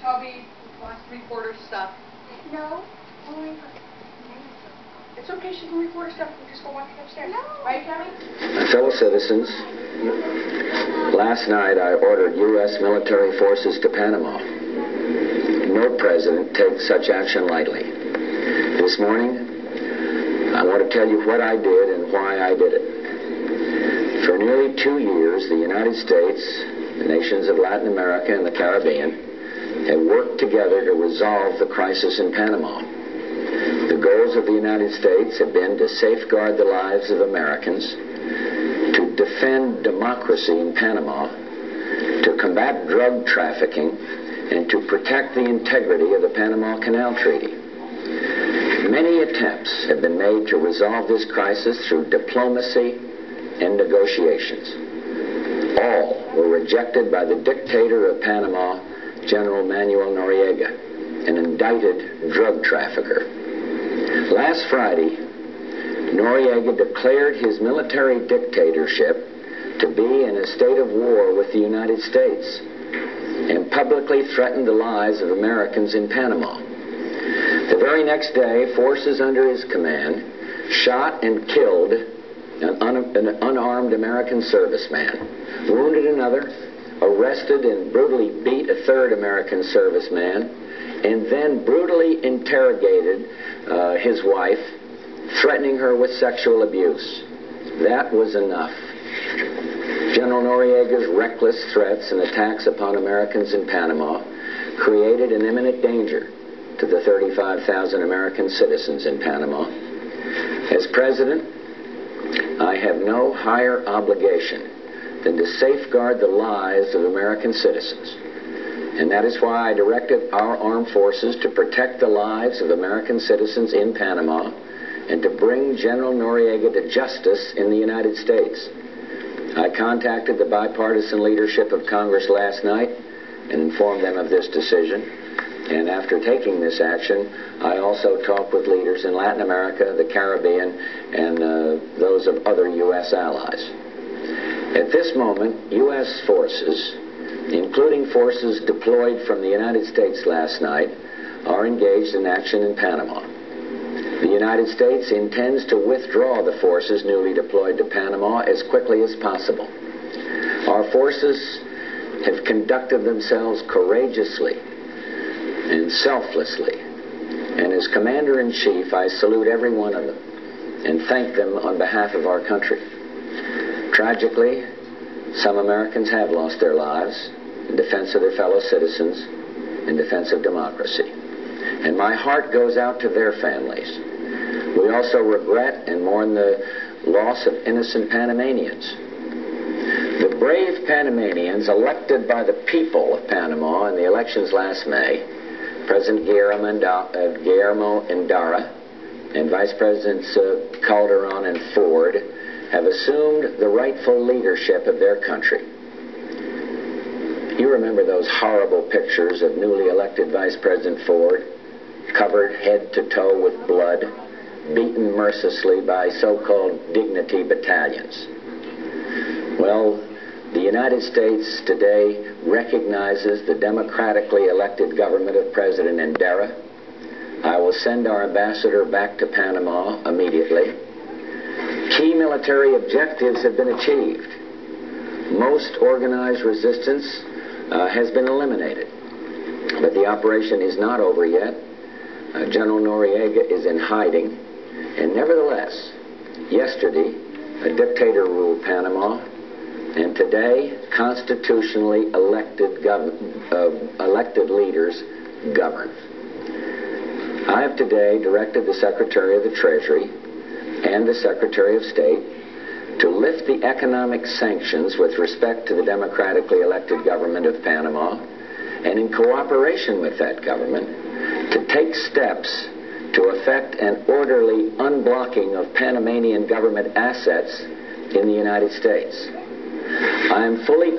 Toby wants to record her stuff. No, only for... It's okay, she can record her stuff. We'll just go watch it upstairs. No. Right, Tommy? Fellow citizens, last night I ordered U.S. military forces to Panama. No president takes such action lightly. This morning, I want to tell you what I did and why I did it. For nearly 2 years, the United States, the nations of Latin America and the Caribbean have worked together to resolve the crisis in Panama. The goals of the United States have been to safeguard the lives of Americans, to defend democracy in Panama, to combat drug trafficking, and to protect the integrity of the Panama Canal Treaty. Many attempts have been made to resolve this crisis through diplomacy and negotiations. All were rejected by the dictator of Panama, General Manuel Noriega, an indicted drug trafficker. Last Friday, Noriega declared his military dictatorship to be in a state of war with the United States and publicly threatened the lives of Americans in Panama. The very next day, forces under his command shot and killed an unarmed American serviceman, wounded another, arrested and brutally beat a third American serviceman, and then brutally interrogated his wife, threatening her with sexual abuse. That was enough. General Noriega's reckless threats and attacks upon Americans in Panama created an imminent danger to the 35,000 American citizens in Panama. As president, I have no higher obligation than to safeguard the lives of American citizens. And that is why I directed our armed forces to protect the lives of American citizens in Panama and to bring General Noriega to justice in the United States. I contacted the bipartisan leadership of Congress last night and informed them of this decision. And after taking this action, I also talked with leaders in Latin America, the Caribbean, and those of other U.S. allies. At this moment, U.S. forces, including forces deployed from the United States last night, are engaged in action in Panama. The United States intends to withdraw the forces newly deployed to Panama as quickly as possible. Our forces have conducted themselves courageously and selflessly, and as Commander-in-Chief, I salute every one of them and thank them on behalf of our country. Tragically, some Americans have lost their lives in defense of their fellow citizens, in defense of democracy. And my heart goes out to their families. We also regret and mourn the loss of innocent Panamanians. The brave Panamanians elected by the people of Panama in the elections last May, President Guillermo Endara and Vice Presidents Calderon and Ford, have assumed the rightful leadership of their country. You remember those horrible pictures of newly elected Vice President Ford, covered head to toe with blood, beaten mercilessly by so-called dignity battalions. Well, the United States today recognizes the democratically elected government of President Endara. I will send our ambassador back to Panama immediately. Key military objectives have been achieved. Most organized resistance has been eliminated. But the operation is not over yet. General Noriega is in hiding. And nevertheless, yesterday, a dictator ruled Panama, and today, constitutionally elected leaders govern. I have today directed the Secretary of the Treasury and the Secretary of State to lift the economic sanctions with respect to the democratically elected government of Panama, and in cooperation with that government, to take steps to effect an orderly unblocking of Panamanian government assets in the United States. I am fully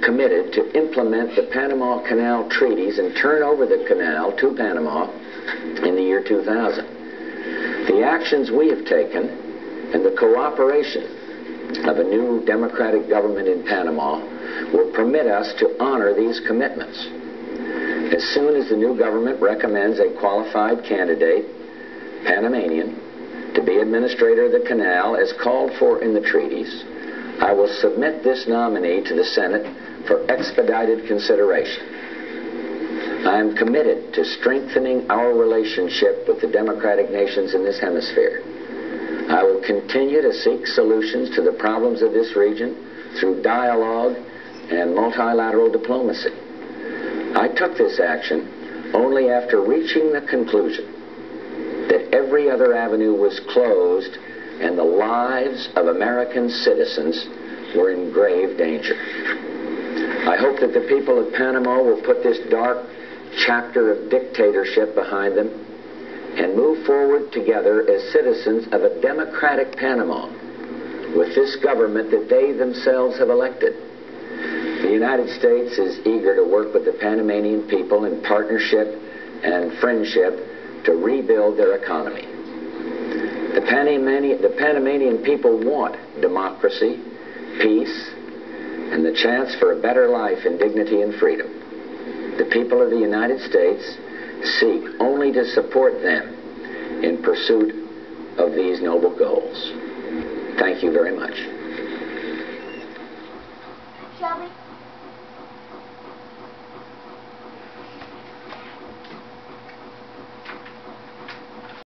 committed to implement the Panama Canal treaties and turn over the canal to Panama in the year 2000. The actions we have taken and the cooperation of a new democratic government in Panama will permit us to honor these commitments. As soon as the new government recommends a qualified candidate, Panamanian, to be administrator of the canal as called for in the treaties, I will submit this nominee to the Senate for expedited consideration. I am committed to strengthening our relationship with the democratic nations in this hemisphere. I will continue to seek solutions to the problems of this region through dialogue and multilateral diplomacy. I took this action only after reaching the conclusion that every other avenue was closed and the lives of American citizens were in grave danger. I hope that the people of Panama will put this dark chapter of dictatorship behind them and move forward together as citizens of a democratic Panama with this government that they themselves have elected. The United States is eager to work with the Panamanian people in partnership and friendship to rebuild their economy. The Panamanian people want democracy, peace, and the chance for a better life in dignity and freedom. The people of the United States seek only to support them in pursuit of these noble goals. Thank you very much. Shelby?